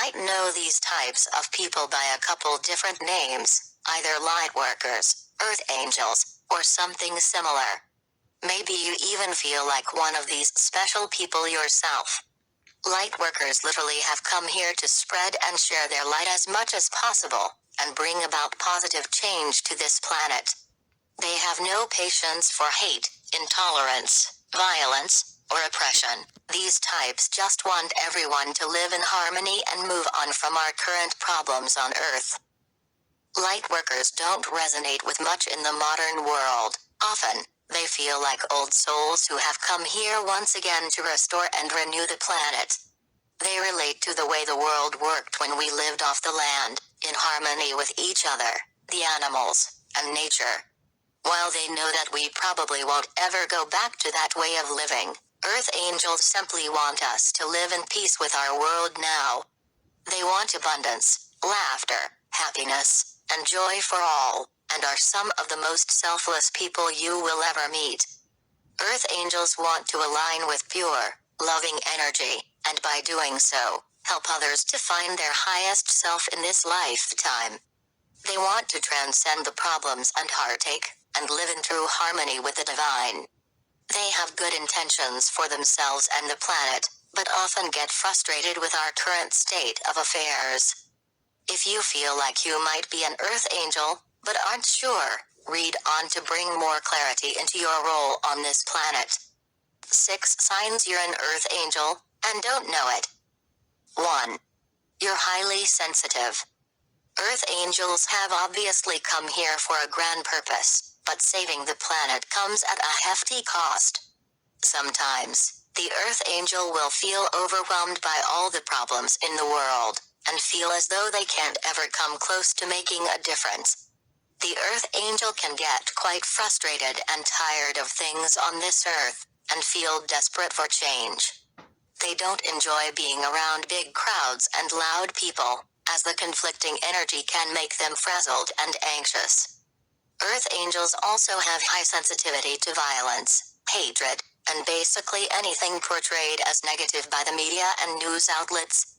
might know these types of people by a couple different names, either lightworkers, earth angels, or something similar. Maybe you even feel like one of these special people yourself. Lightworkers literally have come here to spread and share their light as much as possible, and bring about positive change to this planet. They have no patience for hate, intolerance, violence, or oppression. These types just want everyone to live in harmony and move on from our current problems on Earth. Lightworkers don't resonate with much in the modern world. Often, they feel like old souls who have come here once again to restore and renew the planet. They relate to the way the world worked when we lived off the land, in harmony with each other, the animals, and nature. While they know that we probably won't ever go back to that way of living, Earth Angels simply want us to live in peace with our world now. They want abundance, laughter, happiness, and joy for all, and are some of the most selfless people you will ever meet. Earth Angels want to align with pure, loving energy, and by doing so, help others to find their highest self in this lifetime. They want to transcend the problems and heartache, and live in true harmony with the divine. They have good intentions for themselves and the planet, but often get frustrated with our current state of affairs. If you feel like you might be an Earth Angel, but aren't sure, read on to bring more clarity into your role on this planet. 6 signs you're an Earth Angel, and don't know it. 1. You're highly sensitive. Earth Angels have obviously come here for a grand purpose, but saving the planet comes at a hefty cost. Sometimes, the Earth Angel will feel overwhelmed by all the problems in the world, and feel as though they can't ever come close to making a difference. The Earth Angel can get quite frustrated and tired of things on this Earth, and feel desperate for change. They don't enjoy being around big crowds and loud people, as the conflicting energy can make them frazzled and anxious. Earth Angels also have high sensitivity to violence, hatred, and basically anything portrayed as negative by the media and news outlets.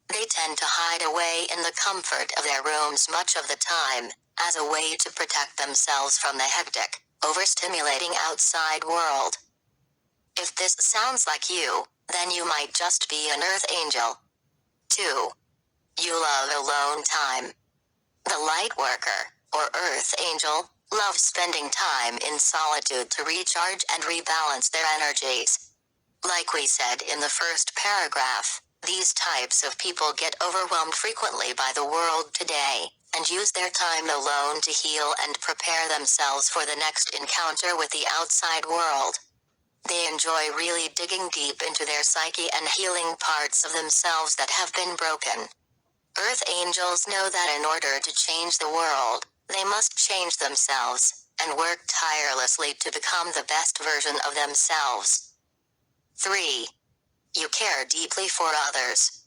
They tend to hide away in the comfort of their rooms much of the time, as a way to protect themselves from the hectic, overstimulating outside world. If this sounds like you, then you might just be an Earth Angel. 2. You love alone time. The Lightworker, or Earth Angel, loves spending time in solitude to recharge and rebalance their energies. Like we said in the first paragraph, these types of people get overwhelmed frequently by the world today, and use their time alone to heal and prepare themselves for the next encounter with the outside world. They enjoy really digging deep into their psyche and healing parts of themselves that have been broken. Earth Angels know that in order to change the world, they must change themselves, and work tirelessly to become the best version of themselves. 3. You care deeply for others.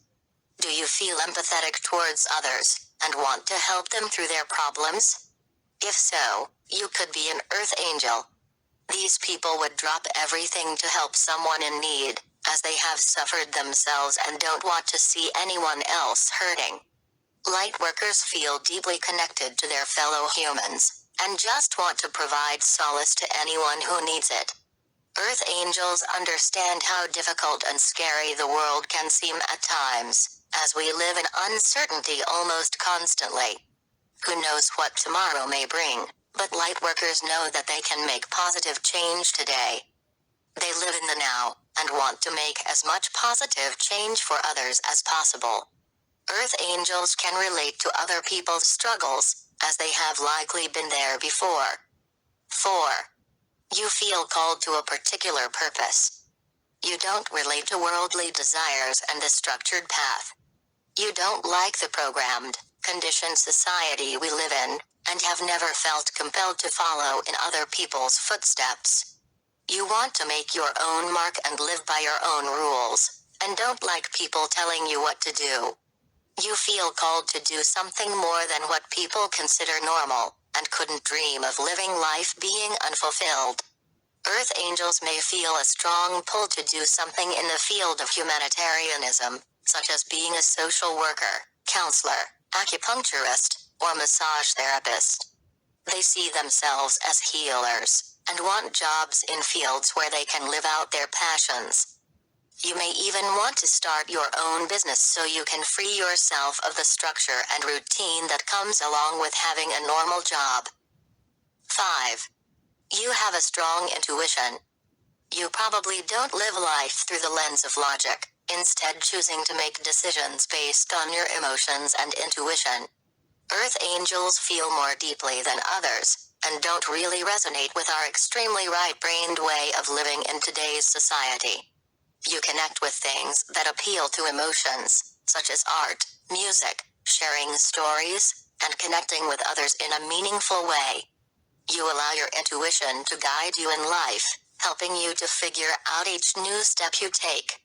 Do you feel empathetic towards others, and want to help them through their problems? If so, you could be an Earth Angel. These people would drop everything to help someone in need, as they have suffered themselves and don't want to see anyone else hurting. Lightworkers feel deeply connected to their fellow humans, and just want to provide solace to anyone who needs it. Earth Angels understand how difficult and scary the world can seem at times, as we live in uncertainty almost constantly. Who knows what tomorrow may bring, but Lightworkers know that they can make positive change today. They live in the now, and want to make as much positive change for others as possible. Earth Angels can relate to other people's struggles, as they have likely been there before. 4. You feel called to a particular purpose. You don't relate to worldly desires and the structured path. You don't like the programmed, conditioned society we live in, and have never felt compelled to follow in other people's footsteps. You want to make your own mark and live by your own rules, and don't like people telling you what to do. You feel called to do something more than what people consider normal, and couldn't dream of living life being unfulfilled. Earth Angels may feel a strong pull to do something in the field of humanitarianism, such as being a social worker, counselor, acupuncturist, or massage therapist. They see themselves as healers and want jobs in fields where they can live out their passions. You may even want to start your own business so you can free yourself of the structure and routine that comes along with having a normal job. 5. You have a strong intuition. You probably don't live life through the lens of logic, instead choosing to make decisions based on your emotions and intuition. Earth angels feel more deeply than others, and don't really resonate with our extremely right-brained way of living in today's society. You connect with things that appeal to emotions, such as art, music, sharing stories, and connecting with others in a meaningful way. You allow your intuition to guide you in life, helping you to figure out each new step you take.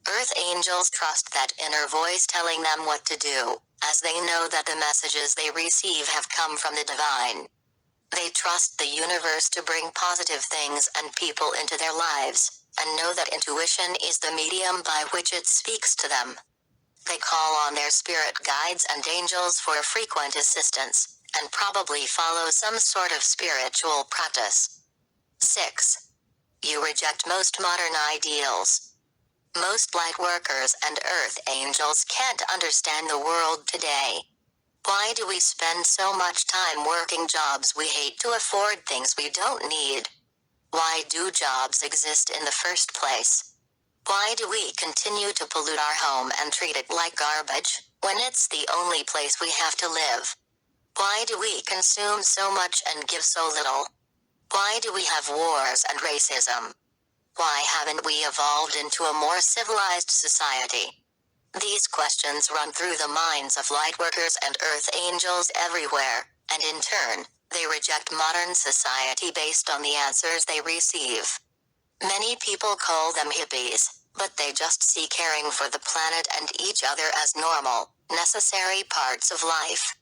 Earth angels trust that inner voice telling them what to do, as they know that the messages they receive have come from the divine. They trust the universe to bring positive things and people into their lives, and know that intuition is the medium by which it speaks to them. They call on their spirit guides and angels for frequent assistance, and probably follow some sort of spiritual practice. 6. You reject most modern ideals. Most light workers and earth angels can't understand the world today. Why do we spend so much time working jobs we hate to afford things we don't need? Why do jobs exist in the first place? Why do we continue to pollute our home and treat it like garbage, when it's the only place we have to live? Why do we consume so much and give so little? Why do we have wars and racism? Why haven't we evolved into a more civilized society? These questions run through the minds of lightworkers and earth angels everywhere, and in turn, they reject modern society based on the answers they receive. Many people call them hippies, but they just see caring for the planet and each other as normal, necessary parts of life.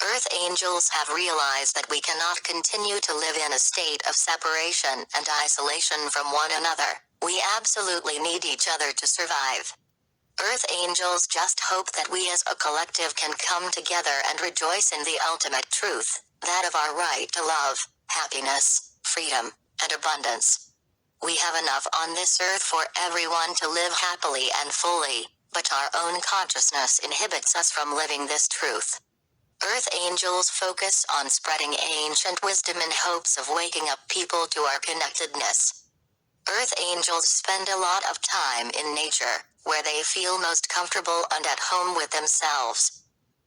Earth angels have realized that we cannot continue to live in a state of separation and isolation from one another. We absolutely need each other to survive. Earth angels just hope that we as a collective can come together and rejoice in the ultimate truth, that of our right to love, happiness, freedom, and abundance. We have enough on this earth for everyone to live happily and fully, but our own consciousness inhibits us from living this truth. Earth angels focus on spreading ancient wisdom in hopes of waking up people to our connectedness. Earth angels spend a lot of time in nature, where they feel most comfortable and at home with themselves.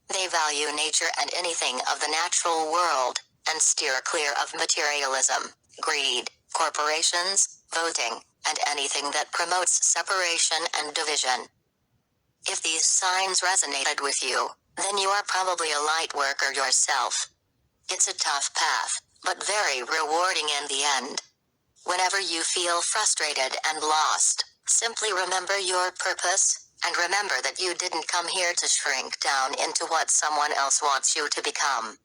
They value nature and anything of the natural world, and steer clear of materialism, greed, corporations, voting, and anything that promotes separation and division. If these signs resonated with you, then you are probably a light worker yourself. It's a tough path, but very rewarding in the end. Whenever you feel frustrated and lost, simply remember your purpose, and remember that you didn't come here to shrink down into what someone else wants you to become.